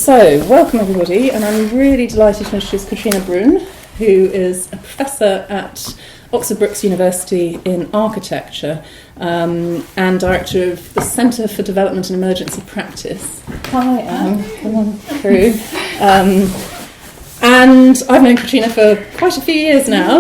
So, welcome everybody, and I'm really delighted to introduce Cathrine Brun, who is a professor at Oxford Brookes University in architecture and director of the Centre for Development and Emergency Practice. Hi, Anne. Come on through. And I've known Cathrine for quite a few years now,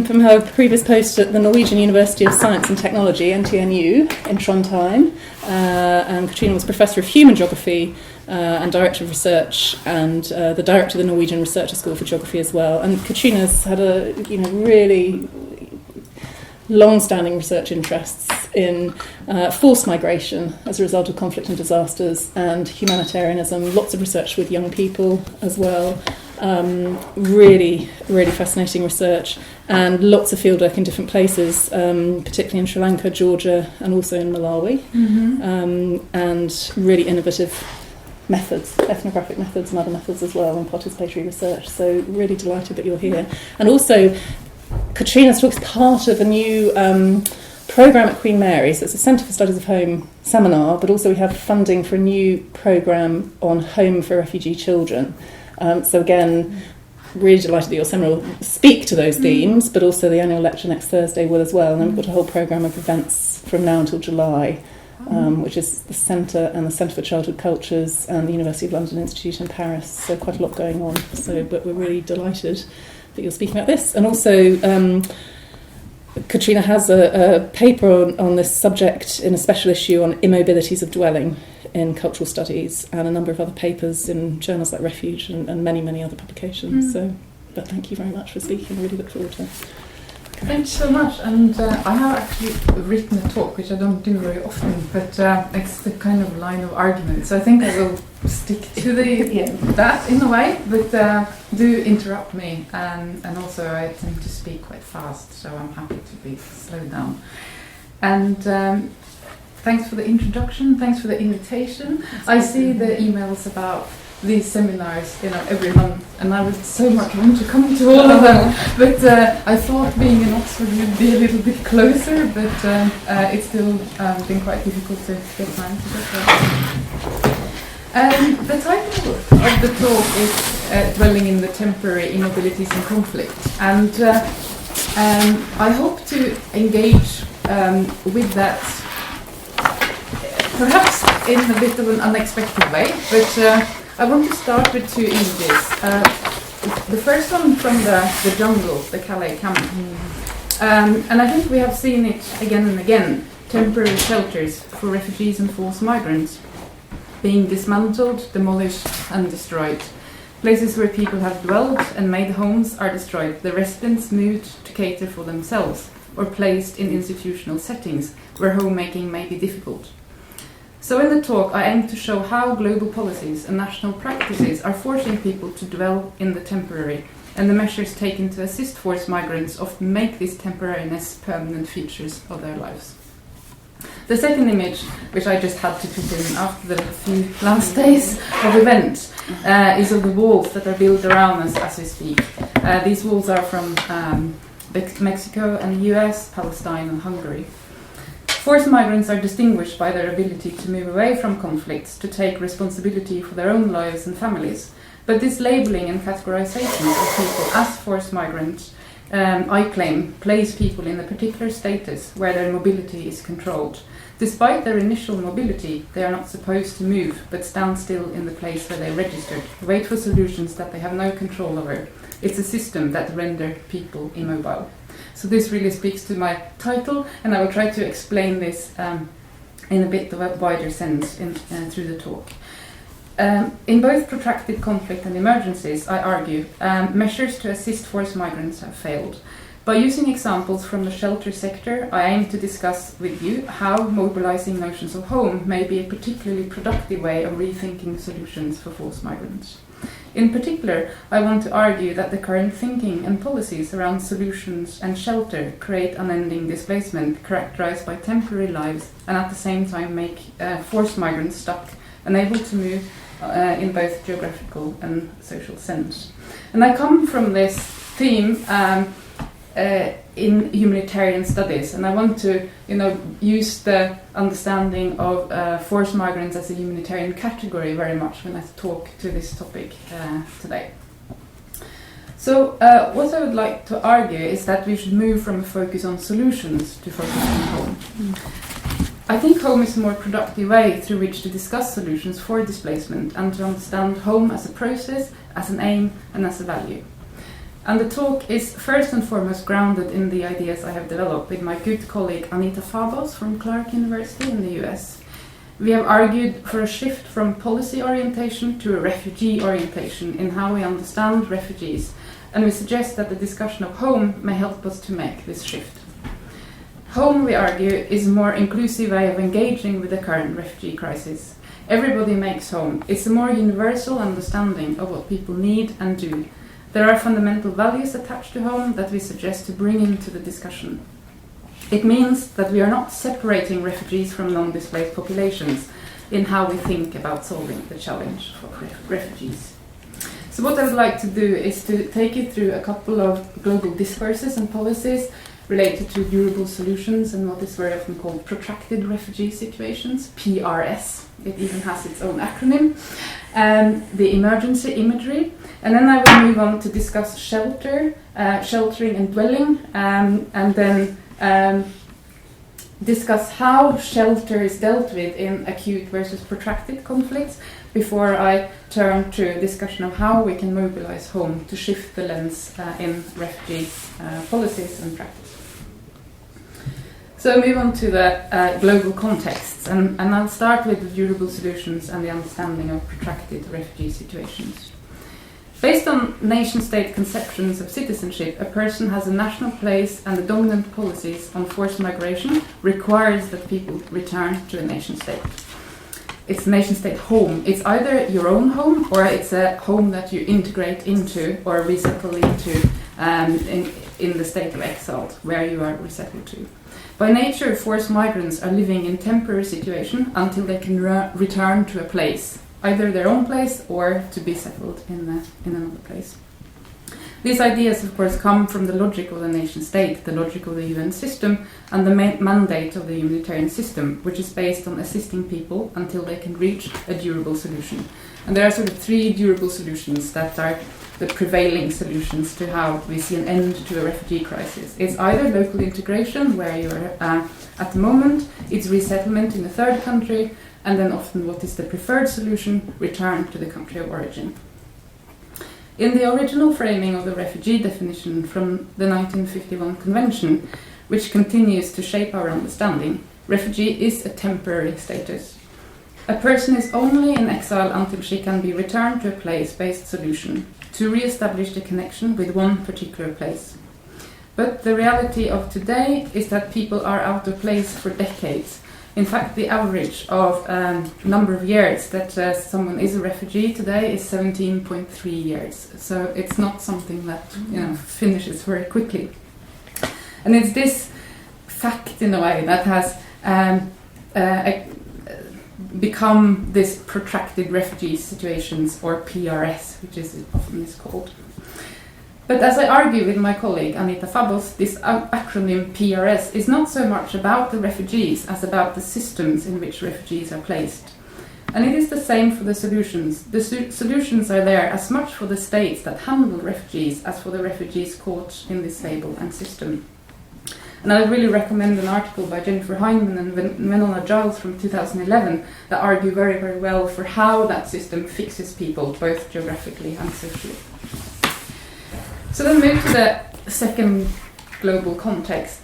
from her previous post at the Norwegian University of Science and Technology, NTNU, in Trondheim. And Cathrine was Professor of Human Geography and Director of Research, and the Director of the Norwegian Researcher School for Geography as well. And Cathrine has had a really long-standing research interests in forced migration as a result of conflict and disasters, and humanitarianism, lots of research with young people as well. Really fascinating research, and lots of fieldwork in different places, particularly in Sri Lanka, Georgia, and also in Malawi. And really innovative methods, ethnographic methods and other methods as well, and participatory research. So really delighted that you're here. And also, Cathrine's talk is part of a new programme at Queen Mary, so it's a Centre for Studies of Home seminar, but also we have funding for a new programme on home for refugee children. So again, really delighted that your seminar will speak to those themes, but also the annual lecture next Thursday will as well. And then we've got a whole programme of events from now until July, which is the Centre and the Centre for Childhood Cultures and the University of London Institute in Paris. So quite a lot going on. But we're really delighted that you're speaking about this. And also, Cathrine has a paper on this subject in a special issue on immobilities of dwelling in cultural studies, and a number of other papers in journals like Refuge and many other publications. But thank you very much for speaking. I really look forward to it. Thanks so much. And I have actually written a talk, which I don't do very often, but it's the kind of line of argument. So I think I will stick to that in a way, but do interrupt me. And also I tend to speak quite fast, so I'm happy to be slowed down. And thanks for the introduction, thanks for the invitation. I see the emails about these seminars, every month, and I would so much want to come to all of them. But I thought being in Oxford would be a little bit closer, but it's still been quite difficult to get time to get there. The title of the talk is Dwelling in the Temporary Immobilities and Conflict, and I hope to engage with that perhaps in a bit of an unexpected way, but I want to start with two images. The first one from the jungle, the Calais camp. And I think we have seen it again and again, temporary shelters for refugees and forced migrants being dismantled, demolished and destroyed. Places where people have dwelled and made homes are destroyed. The residents moved to cater for themselves or placed in institutional settings where homemaking may be difficult. So in the talk, I aim to show how global policies and national practices are forcing people to dwell in the temporary, and the measures taken to assist forced migrants often make this temporariness permanent features of their lives. The second image, which I just had to put in after the few last days of event, is of the walls that are built around us as we speak. These walls are from Mexico and the US, Palestine and Hungary. Forced migrants are distinguished by their ability to move away from conflicts, to take responsibility for their own lives and families. But this labelling and categorisation of people as forced migrants, I claim, place people in a particular status where their mobility is controlled. Despite their initial mobility, they are not supposed to move, but stand still in the place where they registered, wait for solutions that they have no control over. It's a system that renders people immobile. So this really speaks to my title, and I will try to explain this in a bit of a wider sense through the talk. In both protracted conflict and emergencies, I argue, measures to assist forced migrants have failed. By using examples from the shelter sector, I aim to discuss with you how mobilizing notions of home may be a particularly productive way of rethinking solutions for forced migrants. In particular, I want to argue that the current thinking and policies around solutions and shelter create unending displacement characterized by temporary lives, and at the same time make forced migrants stuck, unable to move in both geographical and social sense. And I come from this theme in humanitarian studies, and I want to, use the understanding of forced migrants as a humanitarian category very much when I talk to this topic today. So, what I would like to argue is that we should move from a focus on solutions to focus on home. I think home is a more productive way through which to discuss solutions for displacement and to understand home as a process, as an aim, and as a value. And the talk is first and foremost grounded in the ideas I have developed with my good colleague Anita Fabos from Clark University in the US. We have argued for a shift from policy orientation to a refugee orientation in how we understand refugees, and we suggest that the discussion of home may help us to make this shift. Home, we argue, is a more inclusive way of engaging with the current refugee crisis. Everybody makes home. It's a more universal understanding of what people need and do. There are fundamental values attached to home that we suggest to bring into the discussion. It means that we are not separating refugees from non-displaced populations in how we think about solving the challenge for refugees. So what I would like to do is to take you through a couple of global discourses and policies related to durable solutions and what is very often called protracted refugee situations, PRS. It even has its own acronym. The emergency imagery. And then I will move on to discuss shelter, sheltering and dwelling, and then discuss how shelter is dealt with in acute versus protracted conflicts before I turn to a discussion of how we can mobilize home to shift the lens in refugee policies and practice. So move on to the global contexts, and I'll start with the durable solutions and the understanding of protracted refugee situations. Based on nation-state conceptions of citizenship, a person has a national place, and the dominant policies on forced migration requires that people return to a nation-state. It's a nation-state home. It's either your own home or it's a home that you integrate into or resettle into in the state of exile where you are resettled to. By nature, forced migrants are living in temporary situation until they can return to a place, either their own place or to be settled in another place. These ideas, of course, come from the logic of the nation-state, the logic of the UN system, and the mandate of the humanitarian system, which is based on assisting people until they can reach a durable solution. And there are sort of three durable solutions that are the prevailing solutions to how we see an end to a refugee crisis. It's either local integration, where you are at the moment, it's resettlement in a third country, and then often what is the preferred solution, return to the country of origin. In the original framing of the refugee definition from the 1951 Convention, which continues to shape our understanding, refugee is a temporary status. A person is only in exile until she can be returned to a place-based solution, to re-establish the connection with one particular place. But the reality of today is that people are out of place for decades. In fact, the average of number of years that someone is a refugee today is 17.3 years. So it's not something that finishes very quickly. And it's this fact, in a way, that has become this protracted refugee situations, or PRS, which is often called. But as I argue with my colleague Anita Fabos, this acronym PRS is not so much about the refugees as about the systems in which refugees are placed. And it is the same for the solutions. The solutions are there as much for the states that handle refugees as for the refugees caught in this label and system. And I really recommend an article by Jennifer Heinemann and Venona Giles from 2011 that argue very, very well for how that system fixes people, both geographically and socially. So then move to the second global context,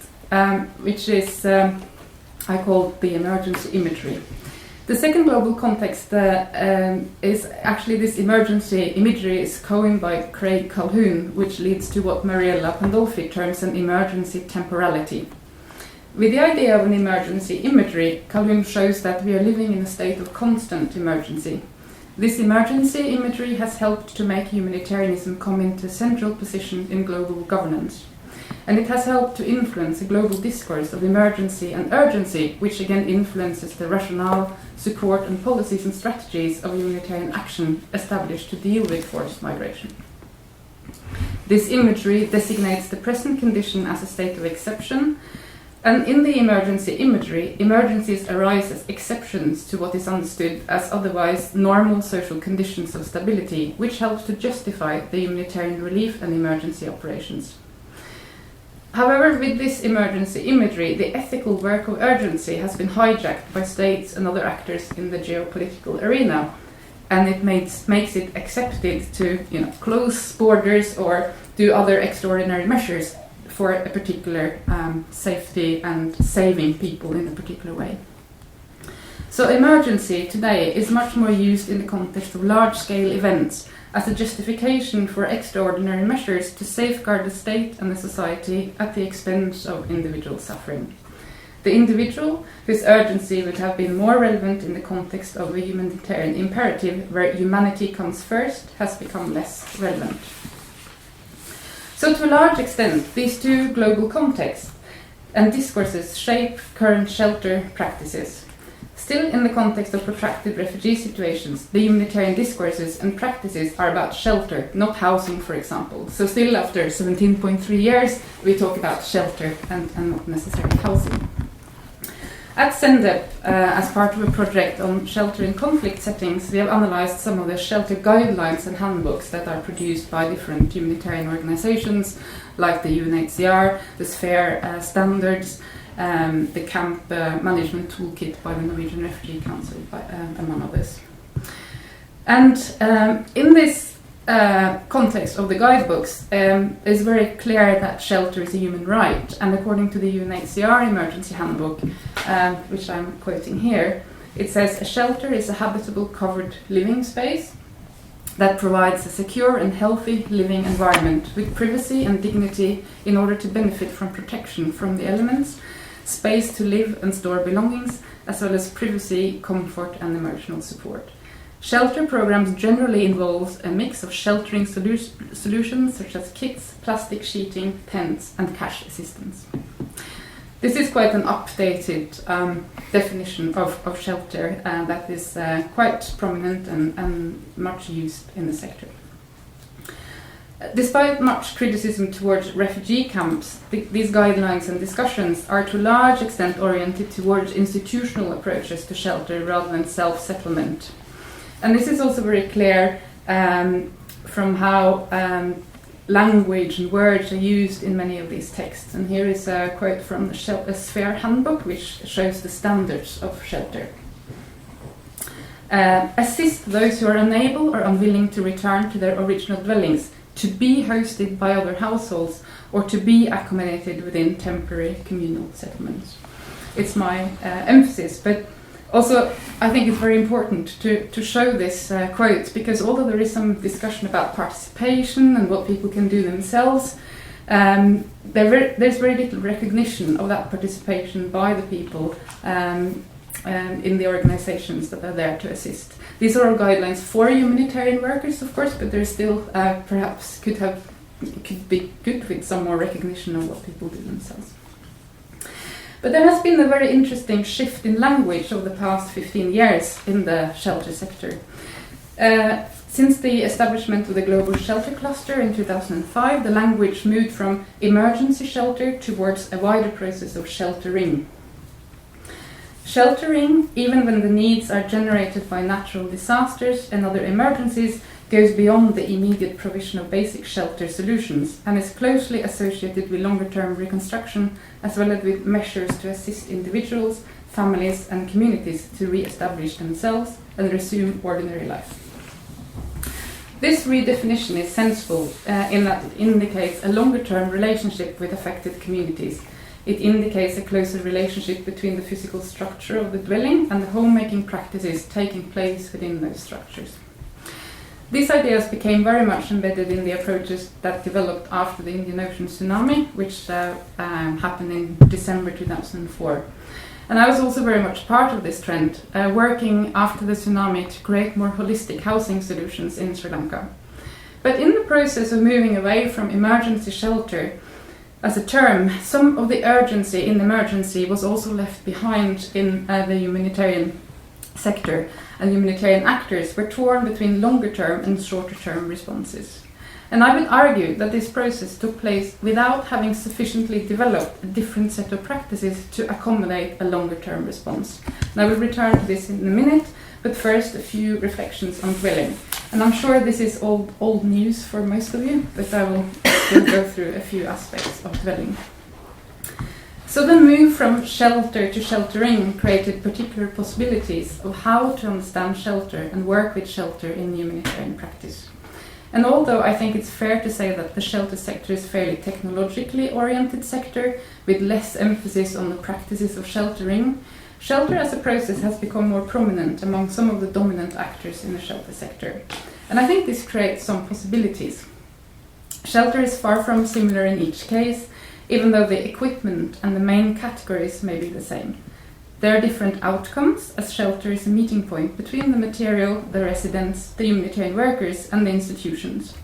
which is, I call the emergency imagery. The second global context is actually this emergency imagery is coined by Craig Calhoun, which leads to what Mariella Pandolfi terms an emergency temporality. With the idea of an emergency imagery, Calhoun shows that we are living in a state of constant emergency. This emergency imagery has helped to make humanitarianism come into a central position in global governance. And it has helped to influence a global discourse of emergency and urgency, which again influences the rationale, support and policies and strategies of humanitarian action established to deal with forced migration. This imagery designates the present condition as a state of exception, and in the emergency imagery, emergencies arise as exceptions to what is understood as otherwise normal social conditions of stability, which helps to justify the humanitarian relief and emergency operations. However, with this emergency imagery, the ethical work of urgency has been hijacked by states and other actors in the geopolitical arena, and it makes it accepted to close borders or do other extraordinary measures for a particular safety and saving people in a particular way. So emergency today is much more used in the context of large-scale events as a justification for extraordinary measures to safeguard the state and the society at the expense of individual suffering. The individual, whose urgency would have been more relevant in the context of a humanitarian imperative where humanity comes first, has become less relevant. So to a large extent, these two global contexts and discourses shape current shelter practices. Still, in the context of protracted refugee situations, the humanitarian discourses and practices are about shelter, not housing, for example. So still, after 17.3 years, we talk about shelter and not necessarily housing. At CENDEP, as part of a project on shelter in conflict settings, we have analyzed some of the shelter guidelines and handbooks that are produced by different humanitarian organizations, like the UNHCR, the SPHERE standards, the camp management toolkit by the Norwegian Refugee Council, among others. And in this context of the guidebooks, it's very clear that shelter is a human right, and according to the UNHCR emergency handbook, which I'm quoting here, it says a shelter is a habitable covered living space that provides a secure and healthy living environment with privacy and dignity in order to benefit from protection from the elements, space to live and store belongings, as well as privacy, comfort and emotional support. Shelter programs generally involve a mix of sheltering solutions such as kits, plastic sheeting, tents and cash assistance. This is quite an updated definition of shelter that is quite prominent and much used in the sector. Despite much criticism towards refugee camps, these guidelines and discussions are to a large extent oriented towards institutional approaches to shelter rather than self-settlement. And this is also very clear from how language and words are used in many of these texts. And here is a quote from the SPHERE handbook, which shows the standards of shelter. Assist those who are unable or unwilling to return to their original dwellings, to be hosted by other households, or to be accommodated within temporary communal settlements. It's my emphasis, but also I think it's very important to show this quote, because although there is some discussion about participation and what people can do themselves, there's very little recognition of that participation by the people in the organizations that are there to assist. These are all guidelines for humanitarian workers, of course, but there's still perhaps could be good with some more recognition of what people do themselves. But there has been a very interesting shift in language over the past 15 years in the shelter sector. Since the establishment of the Global Shelter Cluster in 2005, the language moved from emergency shelter towards a wider process of sheltering. Sheltering, even when the needs are generated by natural disasters and other emergencies, goes beyond the immediate provision of basic shelter solutions and is closely associated with longer-term reconstruction, as well as with measures to assist individuals, families and communities to re-establish themselves and resume ordinary life. This redefinition is sensible in that it indicates a longer-term relationship with affected communities. It indicates a closer relationship between the physical structure of the dwelling and the homemaking practices taking place within those structures. These ideas became very much embedded in the approaches that developed after the Indian Ocean tsunami, which happened in December 2004. And I was also very much part of this trend, working after the tsunami to create more holistic housing solutions in Sri Lanka. But in the process of moving away from emergency shelter as a term, some of the urgency in emergency was also left behind in the humanitarian sector, and humanitarian actors were torn between longer-term and shorter-term responses. And I would argue that this process took place without having sufficiently developed a different set of practices to accommodate a longer-term response. And I will return to this in a minute, but first a few reflections on dwelling. And I'm sure this is old news for most of you, but I will go through a few aspects of dwelling. So the move from shelter to sheltering created particular possibilities of how to understand shelter and work with shelter in humanitarian practice. And although I think it's fair to say that the shelter sector is a fairly technologically oriented sector with less emphasis on the practices of sheltering, shelter as a process has become more prominent among some of the dominant actors in the shelter sector. And I think this creates some possibilities. Shelter is far from similar in each case, even though the equipment and the main categories may be the same. There are different outcomes, as shelter is a meeting point between the material, the residents, the humanitarian workers, and the institutions.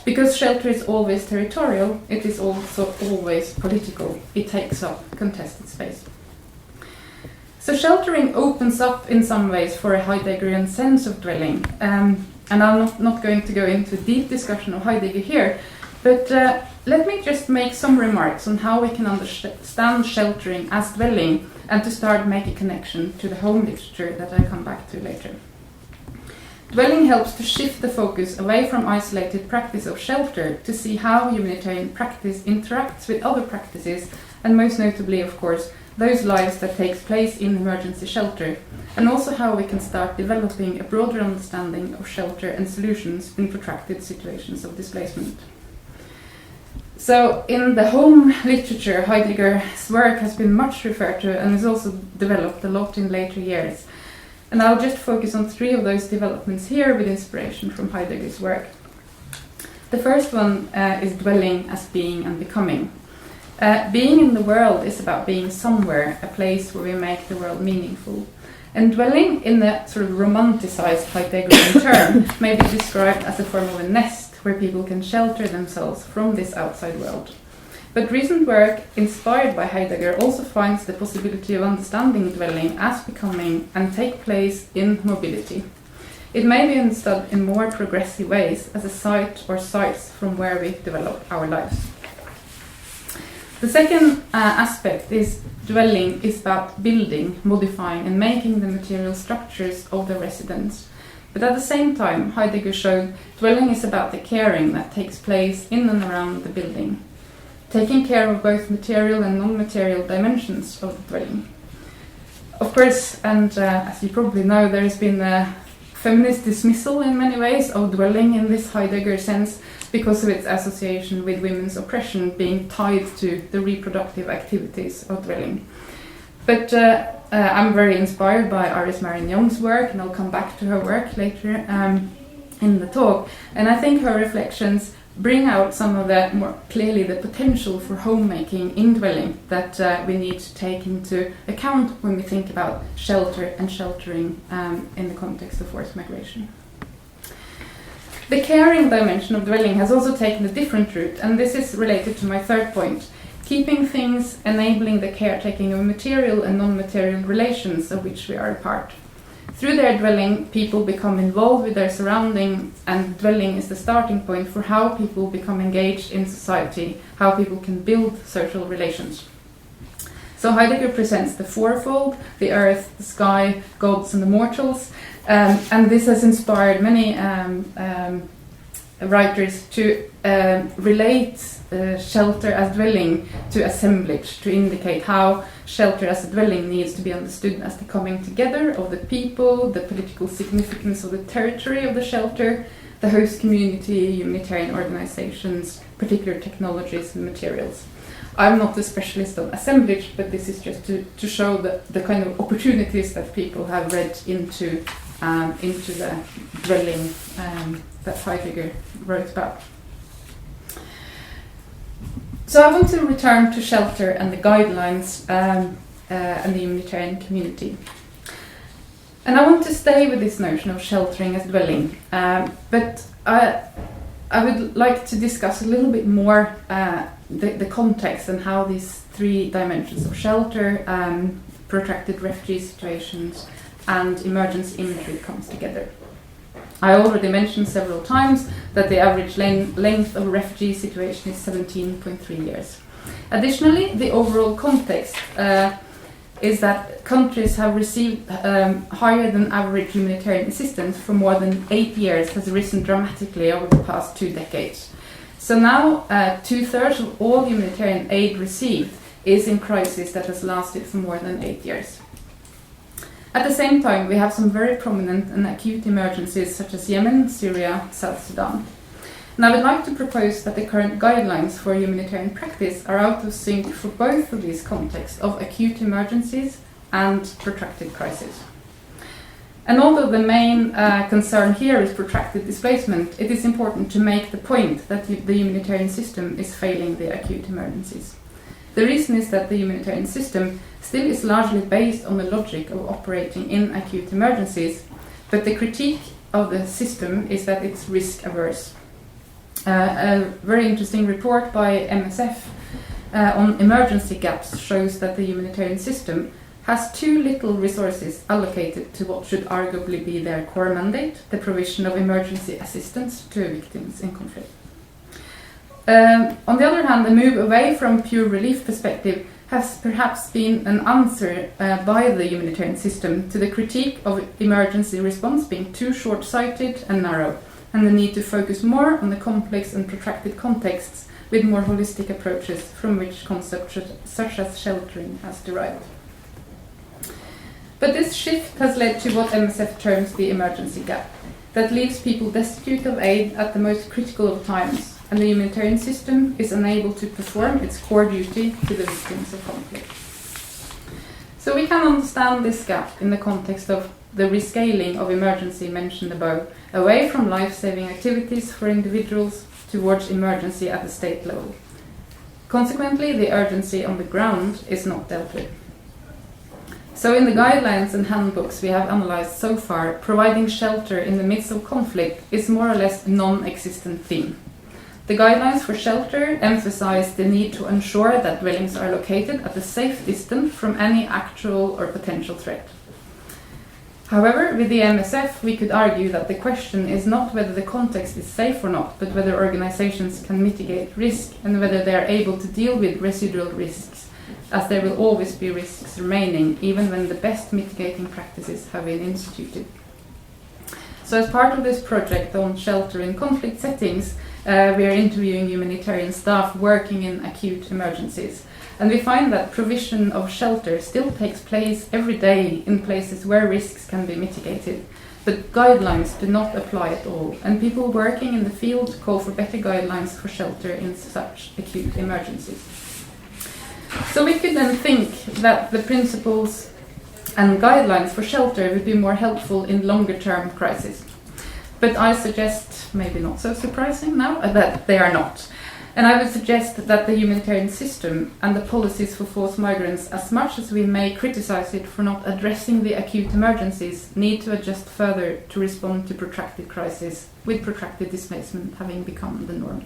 Because shelter is always territorial, it is also always political. It takes up contested space. So sheltering opens up in some ways for a Heideggerian sense of dwelling. And I'm not going to go into a deep discussion of Heidegger here, but let me just make some remarks on how we can understand sheltering as dwelling and to start make a connection to the home literature that I come back to later. Dwelling helps to shift the focus away from isolated practice of shelter to see how humanitarian practice interacts with other practices, and most notably, of course, those lives that takes place in emergency shelter, and also how we can start developing a broader understanding of shelter and solutions in protracted situations of displacement. So in the home literature, Heidegger's work has been much referred to and is also developed a lot in later years. And I'll just focus on 3 of those developments here with inspiration from Heidegger's work. The first one is dwelling as being and becoming. Being in the world is about being somewhere, a place where we make the world meaningful. And dwelling, in the sort of romanticized Heideggerian term, may be described as a form of a nest where people can shelter themselves from this outside world. But recent work, inspired by Heidegger, also finds the possibility of understanding dwelling as becoming and take place in mobility. It may be understood in more progressive ways as a site or sites from where we develop our lives. The second aspect is dwelling is about building, modifying and making the material structures of the residence. But at the same time, Heidegger showed dwelling is about the caring that takes place in and around the building, taking care of both material and non-material dimensions of the dwelling. Of course, and as you probably know, there has been a feminist dismissal in many ways of dwelling in this Heidegger sense because of its association with women's oppression being tied to the reproductive activities of dwelling. But I'm very inspired by Iris Marion Young's work, and I'll come back to her work later in the talk. And I think her reflections bring out some of the more clearly the potential for homemaking in dwelling that we need to take into account when we think about shelter and sheltering in the context of forced migration. The caring dimension of dwelling has also taken a different route, and this is related to my third point. Keeping things, enabling the caretaking of material and non-material relations of which we are a part. Through their dwelling, people become involved with their surroundings, and dwelling is the starting point for how people become engaged in society, how people can build social relations. So Heidegger presents the fourfold, the earth, the sky, gods and the mortals, and this has inspired many writers to relate shelter as dwelling to assemblage, to indicate how shelter as a dwelling needs to be understood as the coming together of the people, the political significance of the territory of the shelter, the host community, humanitarian organizations, particular technologies and materials. I'm not a specialist on assemblage, but this is just to show the kind of opportunities that people have read into the dwelling that Heidegger wrote about. So I want to return to shelter and the guidelines and the humanitarian community. And I want to stay with this notion of sheltering as dwelling, but I would like to discuss a little bit more the context and how these 3 dimensions of shelter, protracted refugee situations, and emergency imagery comes together. I already mentioned several times that the average length of a refugee situation is 17.3 years. Additionally, the overall context is that countries have received higher than average humanitarian assistance for more than 8 years has risen dramatically over the past 2 decades. So now 2/3 of all humanitarian aid received is in crisis that has lasted for more than 8 years. At the same time, we have some very prominent and acute emergencies such as Yemen, Syria, South Sudan. And I would like to propose that the current guidelines for humanitarian practice are out of sync for both of these contexts of acute emergencies and protracted crisis. And although the main concern here is protracted displacement, it is important to make the point that the humanitarian system is failing the acute emergencies. The reason is that the humanitarian system still is largely based on the logic of operating in acute emergencies, but the critique of the system is that it's risk averse. A very interesting report by MSF on emergency gaps shows that the humanitarian system has too little resources allocated to what should arguably be their core mandate, the provision of emergency assistance to victims in conflict. On the other hand, the move away from pure relief perspective has perhaps been an answer by the humanitarian system to the critique of emergency response being too short-sighted and narrow, and the need to focus more on the complex and protracted contexts with more holistic approaches from which concepts such as sheltering has derived. But this shift has led to what MSF terms the emergency gap, that leaves people destitute of aid at the most critical of times, and the humanitarian system is unable to perform its core duty to the victims of conflict. So we can understand this gap in the context of the rescaling of emergency mentioned above, away from life-saving activities for individuals towards emergency at the state level. Consequently, the urgency on the ground is not dealt with. So in the guidelines and handbooks we have analyzed so far, providing shelter in the midst of conflict is more or less a non-existent theme. The guidelines for shelter emphasize the need to ensure that dwellings are located at a safe distance from any actual or potential threat. However, with the MSF, we could argue that the question is not whether the context is safe or not, but whether organizations can mitigate risk and whether they are able to deal with residual risks, as there will always be risks remaining, even when the best mitigating practices have been instituted. So as part of this project on shelter in conflict settings, we are interviewing humanitarian staff working in acute emergencies. And we find that provision of shelter still takes place every day in places where risks can be mitigated. But guidelines do not apply at all, and people working in the field call for better guidelines for shelter in such acute emergencies. So we could then think that the principles and guidelines for shelter would be more helpful in longer-term crises. But I suggest, maybe not so surprising now, that they are not. And I would suggest that the humanitarian system and the policies for forced migrants, as much as we may criticize it for not addressing the acute emergencies, need to adjust further to respond to protracted crises, with protracted displacement having become the norm.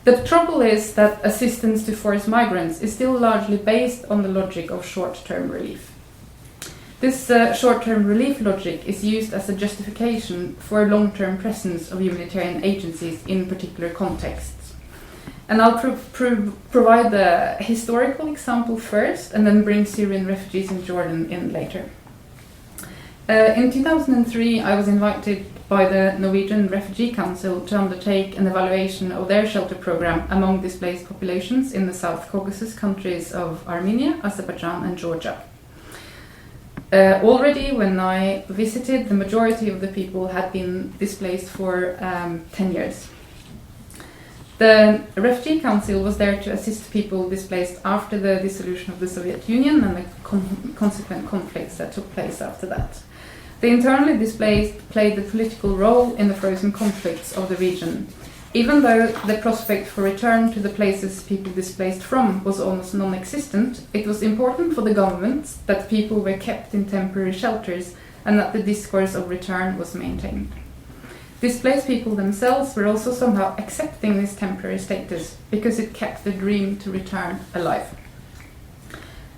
The trouble is that assistance to forced migrants is still largely based on the logic of short-term relief. This short-term relief logic is used as a justification for long-term presence of humanitarian agencies in particular contexts. And I'll provide the historical example first and then bring Syrian refugees in Jordan in later. In 2003, I was invited by the Norwegian Refugee Council to undertake an evaluation of their shelter program among displaced populations in the South Caucasus countries of Armenia, Azerbaijan and Georgia. Already when I visited, the majority of the people had been displaced for 10 years. The Refugee Council was there to assist people displaced after the dissolution of the Soviet Union and the consequent conflicts that took place after that. The internally displaced played the political role in the frozen conflicts of the region. Even though the prospect for return to the places people displaced from was almost non-existent, it was important for the governments that people were kept in temporary shelters and that the discourse of return was maintained. Displaced people themselves were also somehow accepting this temporary status because it kept the dream to return alive.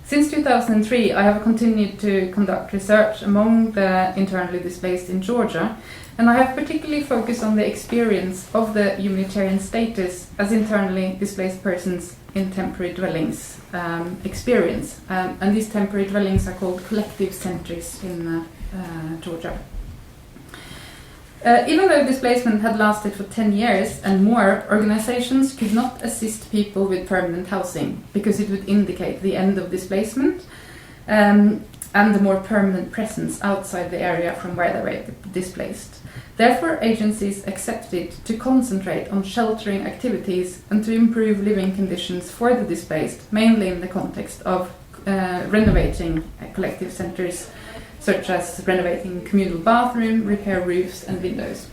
Since 2003, I have continued to conduct research among the internally displaced in Georgia, and I have particularly focused on the experience of the humanitarian status as internally displaced persons in temporary dwellings experience. And these temporary dwellings are called collective centres in Georgia. Even though displacement had lasted for 10 years and more, organizations could not assist people with permanent housing because it would indicate the end of displacement and the more permanent presence outside the area from where they were displaced. Therefore, agencies accepted to concentrate on sheltering activities and to improve living conditions for the displaced, mainly in the context of renovating collective centres, such as renovating communal bathroom, repair roofs and windows.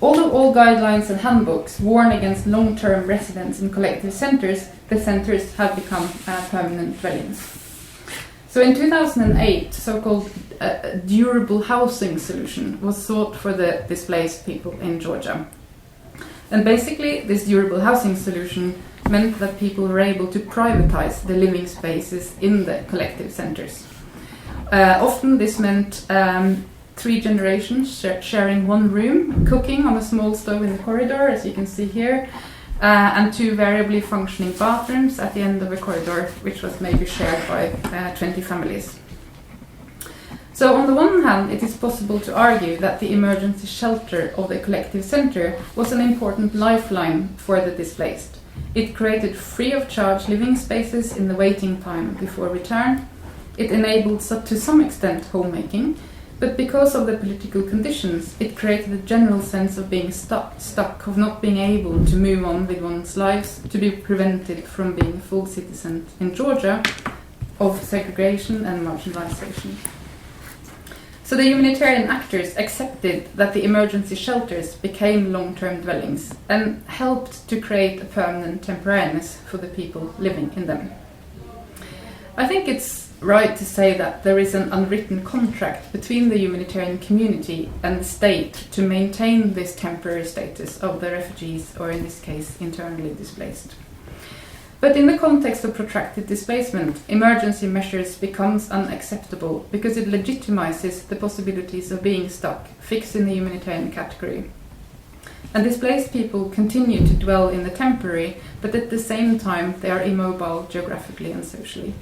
Although all guidelines and handbooks warn against long-term residence in collective centres, the centres have become permanent dwellings. So in 2008, so-called durable housing solution was sought for the displaced people in Georgia. And basically, this durable housing solution meant that people were able to privatize the living spaces in the collective centres. Often this meant 3 generations sharing one room, cooking on a small stove in the corridor, as you can see here, and 2 variably functioning bathrooms at the end of a corridor, which was maybe shared by 20 families. So on the one hand, it is possible to argue that the emergency shelter of the collective centre was an important lifeline for the displaced. It created free of charge living spaces in the waiting time before return. It enabled to some extent homemaking, but because of the political conditions, it created a general sense of being stuck, of not being able to move on with one's lives, to be prevented from being a full citizen in Georgia, of segregation and marginalization. So the humanitarian actors accepted that the emergency shelters became long-term dwellings and helped to create a permanent temporariness for the people living in them. I think it's right to say that there is an unwritten contract between the humanitarian community and the state to maintain this temporary status of the refugees, or in this case, internally displaced. But in the context of protracted displacement, emergency measures becomes unacceptable because it legitimizes the possibilities of being stuck, fixed in the humanitarian category. And displaced people continue to dwell in the temporary, but at the same time they are immobile geographically and socially.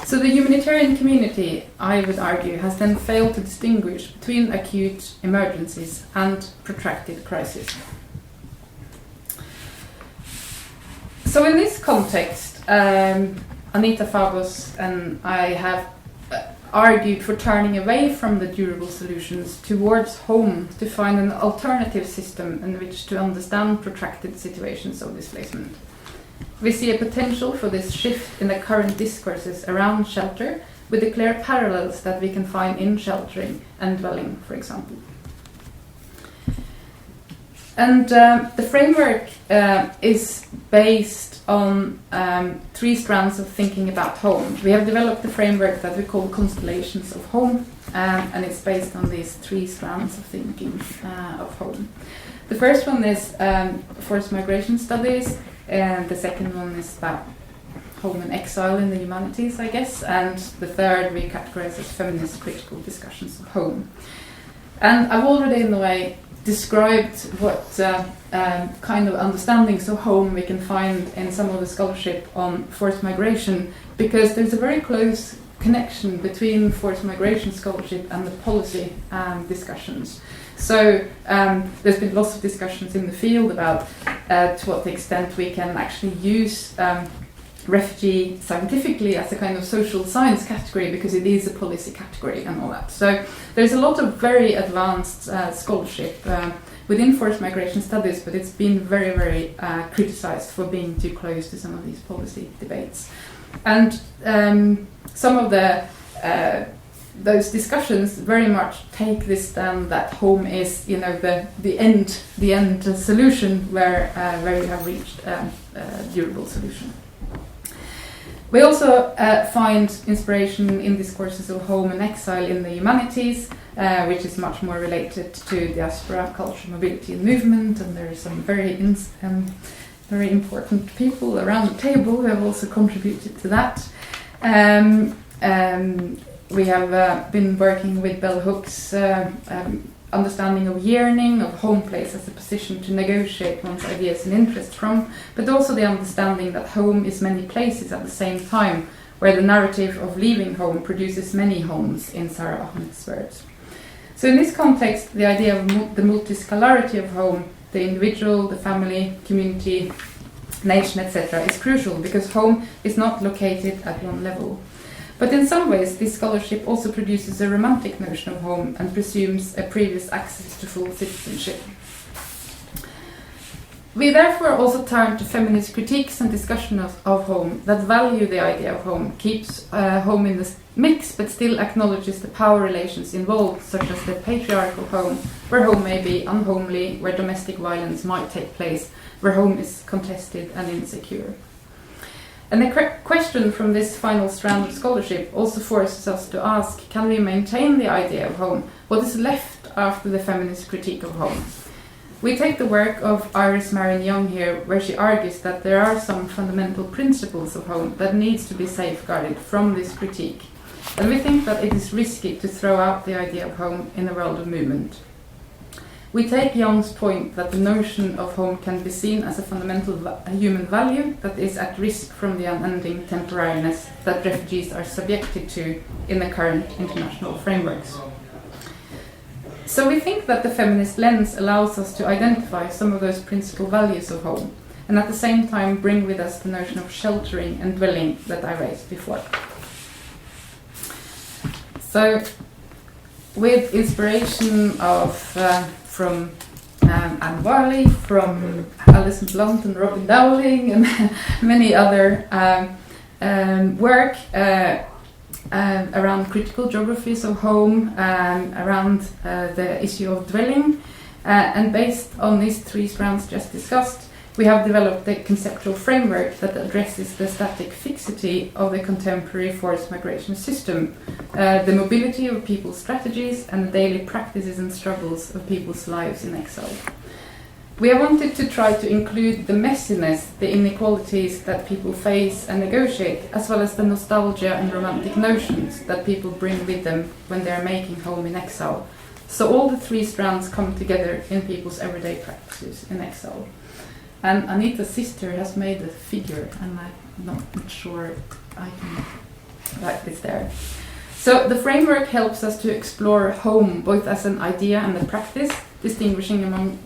So the humanitarian community, I would argue, has then failed to distinguish between acute emergencies and protracted crises. So in this context, Anita Fabos and I have argued for turning away from the durable solutions towards home to find an alternative system in which to understand protracted situations of displacement. We see a potential for this shift in the current discourses around shelter, with the clear parallels that we can find in sheltering and dwelling, for example. And the framework is based on 3 strands of thinking about home. We have developed the framework that we call constellations of home, and it's based on these 3 strands of thinking of home. The first one is forced migration studies, and the second one is about home and exile in the humanities, I guess, and the third we categorize as feminist critical discussions of home. And I've already, in a way, described what kind of understandings of home we can find in some of the scholarship on forced migration, because there's a very close connection between forced migration scholarship and the policy discussions. So there's been lots of discussions in the field about to what extent we can actually use refugee scientifically as a kind of social science category, because it is a policy category and all that. So there's a lot of very advanced scholarship within forced migration studies, but it's been very, very criticized for being too close to some of these policy debates. And some of those discussions very much take this stand that home is, the end solution where we have reached a durable solution. We also find inspiration in discourses of home and exile in the humanities, which is much more related to diaspora, culture, mobility and movement, and there are some very very important people around the table who have also contributed to that. We have been working with bell hooks, understanding of yearning, of home place as a position to negotiate one's ideas and interests from, but also the understanding that home is many places at the same time, where the narrative of leaving home produces many homes, in Sarah Ahmed's words. So in this context, the idea of the multiscalarity of home, the individual, the family, community, nation, etc., is crucial, because home is not located at one level. But in some ways, this scholarship also produces a romantic notion of home and presumes a previous access to full citizenship. We therefore also turn to feminist critiques and discussion of home that value the idea of home, keeps home in the mix, but still acknowledges the power relations involved, such as the patriarchal home, where home may be unhomely, where domestic violence might take place, where home is contested and insecure. And the question from this final strand of scholarship also forces us to ask, can we maintain the idea of home? What is left after the feminist critique of home? We take the work of Iris Marion Young here, where she argues that there are some fundamental principles of home that needs to be safeguarded from this critique. And we think that it is risky to throw out the idea of home in a world of movement. We take Young's point that the notion of home can be seen as a fundamental human value that is at risk from the unending temporariness that refugees are subjected to in the current international frameworks. So we think that the feminist lens allows us to identify some of those principal values of home, and at the same time bring with us the notion of sheltering and dwelling that I raised before. So, with inspiration from Anne Varley, from Alison Blunt and Robin Dowling, and many other work around critical geographies of home, around the issue of dwelling, and based on these three strands just discussed, we have developed a conceptual framework that addresses the static fixity of the contemporary forced migration system, the mobility of people's strategies, and the daily practices and struggles of people's lives in exile. We have wanted to try to include the messiness, the inequalities that people face and negotiate, as well as the nostalgia and romantic notions that people bring with them when they are making home in exile. So all the three strands come together in people's everyday practices in exile. And Anita's sister has made a figure, and I'm not sure I can write this there. So the framework helps us to explore home both as an idea and a practice, distinguishing among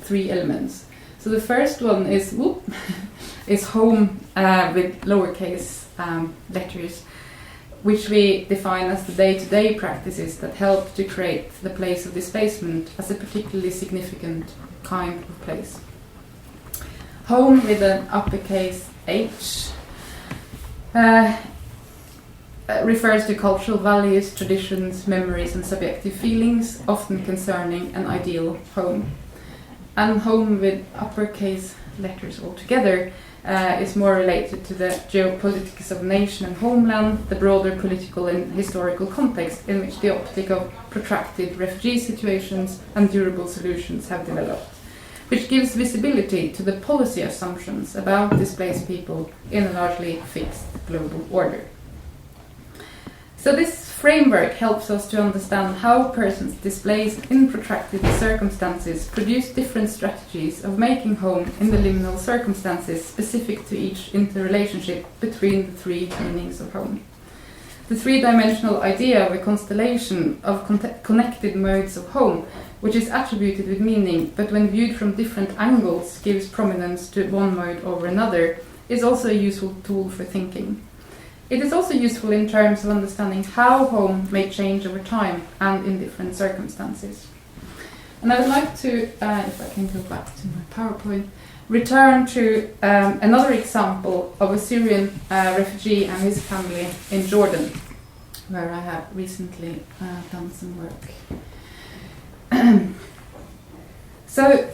three elements. So the first one is is home with lowercase letters, which we define as the day-to-day practices that help to create the place of displacement as a particularly significant kind of place. Home with an uppercase H refers to cultural values, traditions, memories and subjective feelings, often concerning an ideal home. And home with uppercase letters altogether is more related to the geopolitics of nation and homeland, the broader political and historical context in which the optic of protracted refugee situations and durable solutions have developed, which gives visibility to the policy assumptions about displaced people in a largely fixed global order. So this framework helps us to understand how persons displaced in protracted circumstances produce different strategies of making home in the liminal circumstances specific to each interrelationship between the three meanings of home. The three-dimensional idea of a constellation of connected modes of home, which is attributed with meaning, but when viewed from different angles gives prominence to one mode over another, is also a useful tool for thinking. It is also useful in terms of understanding how home may change over time and in different circumstances. And I would like to, if I can go back to my PowerPoint, return to another example of a Syrian refugee and his family in Jordan, where I have recently done some work. So,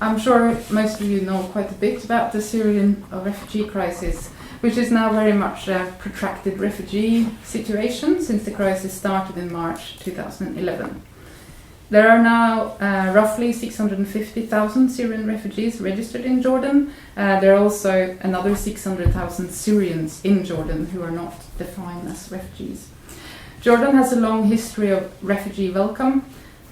I'm sure most of you know quite a bit about the Syrian refugee crisis, which is now very much a protracted refugee situation since the crisis started in March 2011. There are now roughly 650,000 Syrian refugees registered in Jordan. There are also another 600,000 Syrians in Jordan who are not defined as refugees. Jordan has a long history of refugee welcome,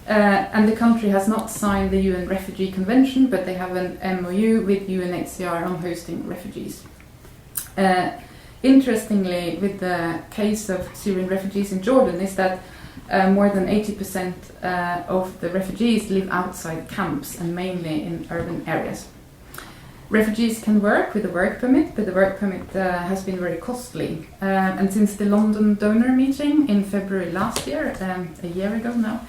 and the country has not signed the UN Refugee Convention, but they have an MOU with UNHCR on hosting refugees. Interestingly, with the case of Syrian refugees in Jordan is that more than 80% of the refugees live outside camps and mainly in urban areas. Refugees can work with a work permit, but the work permit has been very costly. And since the London donor meeting in February last year, a year ago now,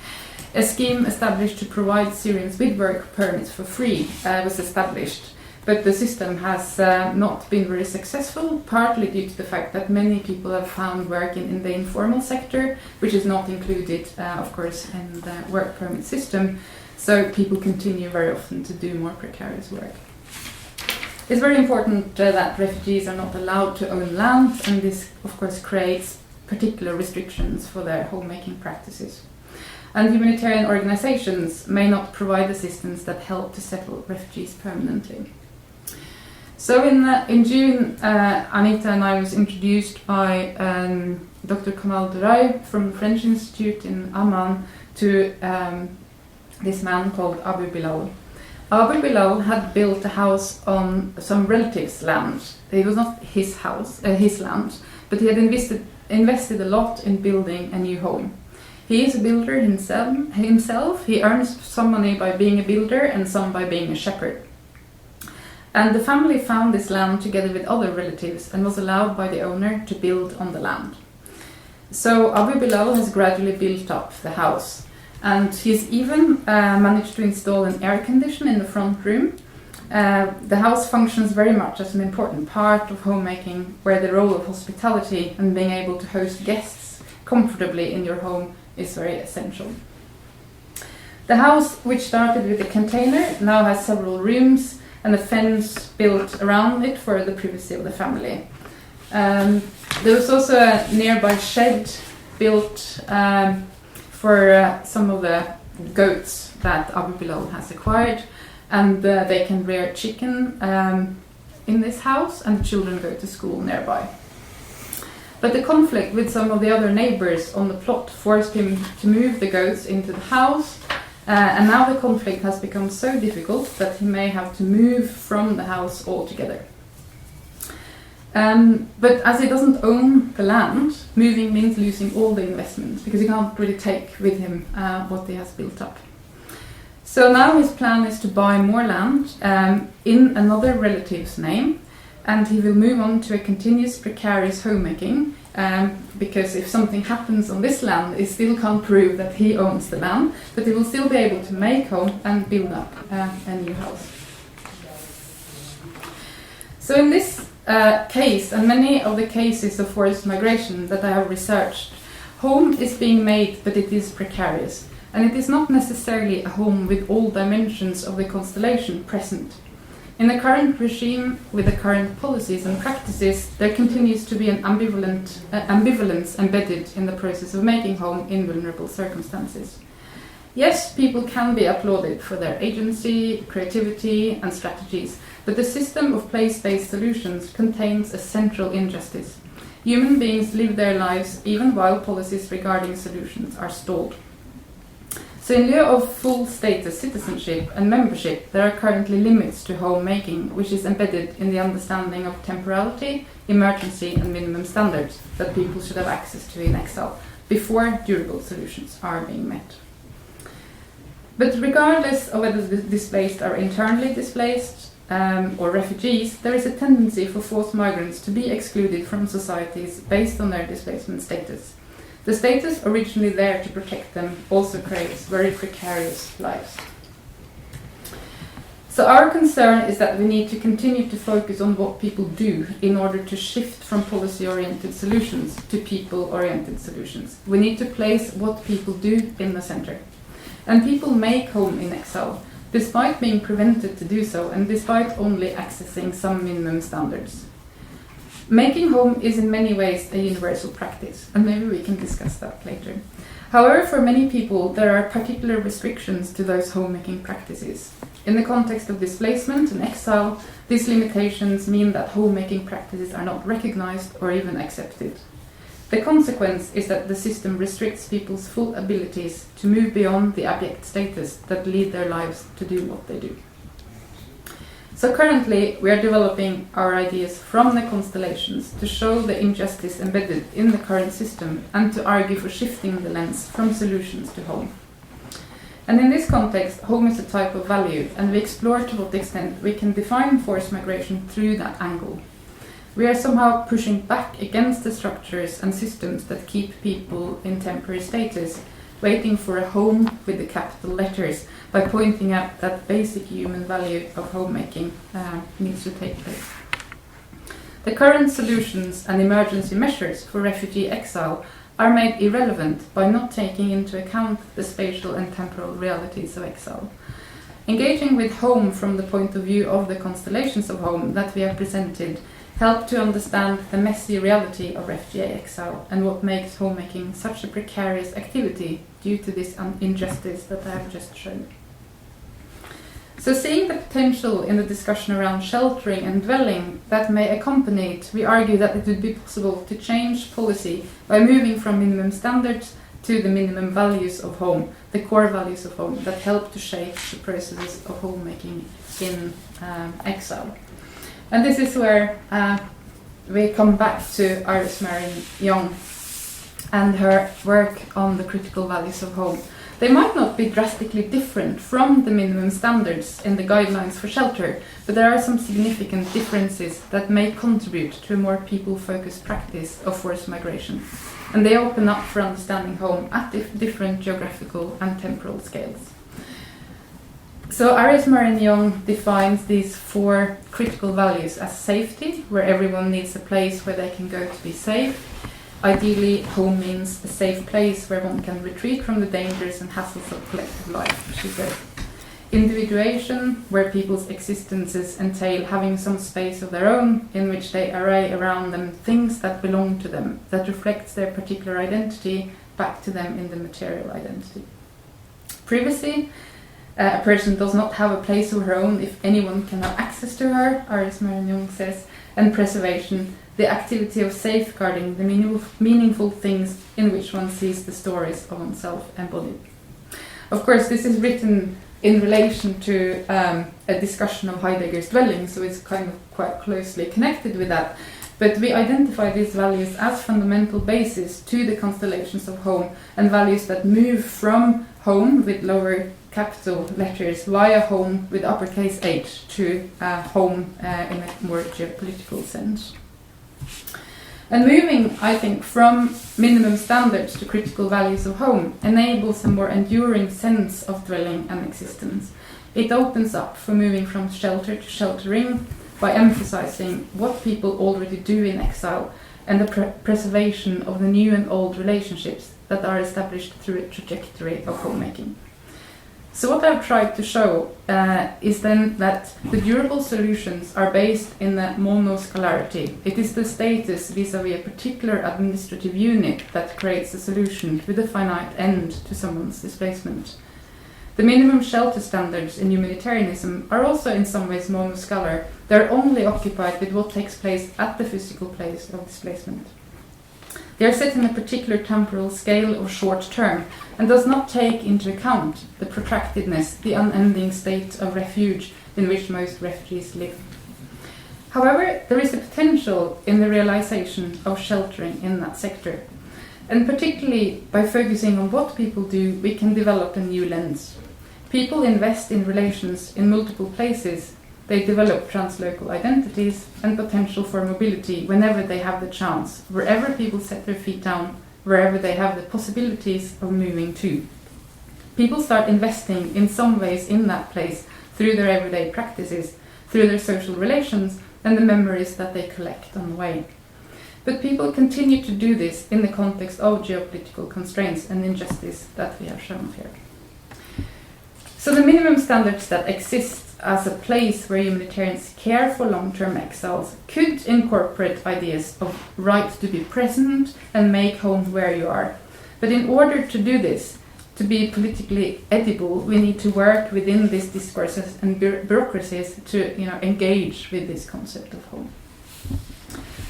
a scheme established to provide Syrians with work permits for free was established. But the system has not been very successful, partly due to the fact that many people have found work in the informal sector, which is not included, of course, in the work permit system. So people continue very often to do more precarious work. It's very important that refugees are not allowed to own land, and this, of course, creates particular restrictions for their homemaking practices. And humanitarian organizations may not provide assistance that help to settle refugees permanently. So in June, Anita and I was introduced by Dr. Kamal Duray from the French Institute in Amman to this man called Abu Bilal. Abu Bilal had built a house on some relatives' land. It was not his house, his land, but he had invested a lot in building a new home. He is a builder himself. He earns some money by being a builder and some by being a shepherd. And the family found this land together with other relatives and was allowed by the owner to build on the land. So Abu Bilal has gradually built up the house, and he's even managed to install an air conditioner in the front room. The house functions very much as an important part of homemaking, where the role of hospitality and being able to host guests comfortably in your home is very essential. The house, which started with a container, now has several rooms and a fence built around it for the privacy of the family. There was also a nearby shed built for some of the goats that Abu Bilal has acquired, and they can rear chicken in this house, and the children go to school nearby. But the conflict with some of the other neighbors on the plot forced him to move the goats into the house, and now the conflict has become so difficult that he may have to move from the house altogether. But as he doesn't own the land, moving means losing all the investments, because he can't really take with him what he has built up. So now his plan is to buy more land in another relative's name, and he will move on to a continuous precarious homemaking, because if something happens on this land, he still can't prove that he owns the land, but he will still be able to make home and build up a new house. So in this case, and many of the cases of forced migration that I have researched, home is being made, but it is precarious, and it is not necessarily a home with all dimensions of the constellation present. In the current regime, with the current policies and practices, there continues to be an ambivalence embedded in the process of making home in vulnerable circumstances. Yes, people can be applauded for their agency, creativity, and strategies, but the system of place-based solutions contains a central injustice. Human beings live their lives even while policies regarding solutions are stalled. So in lieu of full status citizenship and membership, there are currently limits to homemaking, which is embedded in the understanding of temporality, emergency, and minimum standards that people should have access to in exile before durable solutions are being met. But regardless of whether the displaced are internally displaced or refugees, there is a tendency for forced migrants to be excluded from societies based on their displacement status. The status originally there to protect them also creates very precarious lives. So our concern is that we need to continue to focus on what people do in order to shift from policy-oriented solutions to people-oriented solutions. We need to place what people do in the center. And people make home in exile, despite being prevented to do so and despite only accessing some minimum standards. Making home is in many ways a universal practice, and maybe we can discuss that later. However, for many people, there are particular restrictions to those homemaking practices. In the context of displacement and exile, these limitations mean that homemaking practices are not recognized or even accepted. The consequence is that the system restricts people's full abilities to move beyond the abject status that lead their lives to do what they do. So currently, we are developing our ideas from the constellations to show the injustice embedded in the current system and to argue for shifting the lens from solutions to home. And in this context, home is a type of value, and we explore to what extent we can define forced migration through that angle. We are somehow pushing back against the structures and systems that keep people in temporary status, waiting for a home with the capital letters, by pointing out that basic human value of homemaking needs to take place. The current solutions and emergency measures for refugee exile are made irrelevant by not taking into account the spatial and temporal realities of exile. Engaging with home from the point of view of the constellations of home that we have presented help to understand the messy reality of refugee exile and what makes homemaking such a precarious activity due to this injustice that I have just shown. So seeing the potential in the discussion around sheltering and dwelling that may accompany it, we argue that it would be possible to change policy by moving from minimum standards to the minimum values of home, the core values of home that help to shape the processes of homemaking in exile. And this is where we come back to Iris Marion Young and her work on the critical values of home. They might not be drastically different from the minimum standards in the guidelines for shelter, but there are some significant differences that may contribute to a more people-focused practice of forced migration. And they open up for understanding home at different geographical and temporal scales. So Iris Marion Young defines these 4 critical values as safety, where everyone needs a place where they can go to be safe. Ideally, home means a safe place where one can retreat from the dangers and hassles of collective life, she says. Individuation, where people's existences entail having some space of their own in which they array around them things that belong to them, that reflects their particular identity back to them in the material identity. Privacy, a person does not have a place of her own if anyone can have access to her, Iris Marion Young says. And preservation, the activity of safeguarding the meaningful things in which one sees the stories of oneself embodied. Of course, this is written in relation to a discussion of Heidegger's dwelling, so it's kind of quite closely connected with that. But we identify these values as fundamental basis to the constellations of home, and values that move from home with lower capital letters via home with uppercase H to home in a more geopolitical sense. And moving, I think, from minimum standards to critical values of home enables a more enduring sense of dwelling and existence. It opens up for moving from shelter to sheltering by emphasizing what people already do in exile and the preservation of the new and old relationships that are established through a trajectory of homemaking. So what I've tried to show is then that the durable solutions are based in the monoscalarity. It is the status vis-à-vis a particular administrative unit that creates a solution with a finite end to someone's displacement. The minimum shelter standards in humanitarianism are also in some ways monoscalar. They're only occupied with what takes place at the physical place of displacement. They are set in a particular temporal scale of short term and does not take into account the protractedness, the unending state of refuge in which most refugees live. However, there is a potential in the realization of sheltering in that sector. And particularly by focusing on what people do, we can develop a new lens. People invest in relations in multiple places. They develop translocal identities and potential for mobility whenever they have the chance, wherever people set their feet down, wherever they have the possibilities of moving to. People start investing in some ways in that place through their everyday practices, through their social relations, and the memories that they collect on the way. But people continue to do this in the context of geopolitical constraints and injustice that we have shown here. So the minimum standards that exist as a place where humanitarians care for long-term exiles could incorporate ideas of right to be present and make home where you are. But in order to do this, to be politically edible, we need to work within these discourses and bureaucracies to engage with this concept of home.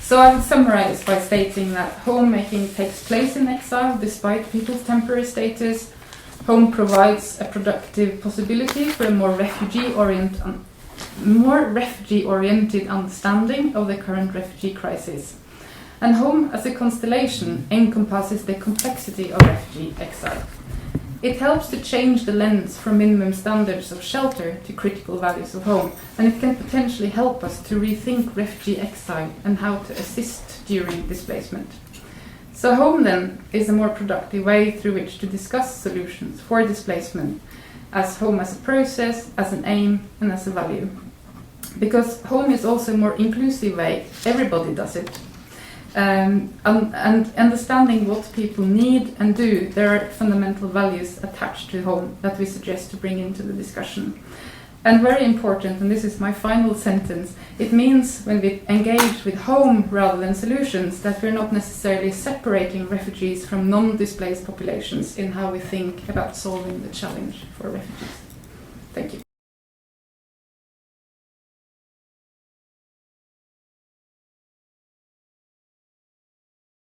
So I would summarize by stating that homemaking takes place in exile despite people's temporary status. Home provides a productive possibility for a more refugee-oriented understanding of the current refugee crisis. And home as a constellation encompasses the complexity of refugee exile. It helps to change the lens from minimum standards of shelter to critical values of home, and it can potentially help us to rethink refugee exile and how to assist during displacement. So home then is a more productive way through which to discuss solutions for displacement, as home as a process, as an aim, and as a value. Because home is also a more inclusive way, everybody does it. And understanding what people need and do, there are fundamental values attached to home that we suggest to bring into the discussion. And very important, and this is my final sentence, it means when we engage with home rather than solutions that we're not necessarily separating refugees from non-displaced populations in how we think about solving the challenge for refugees. Thank you.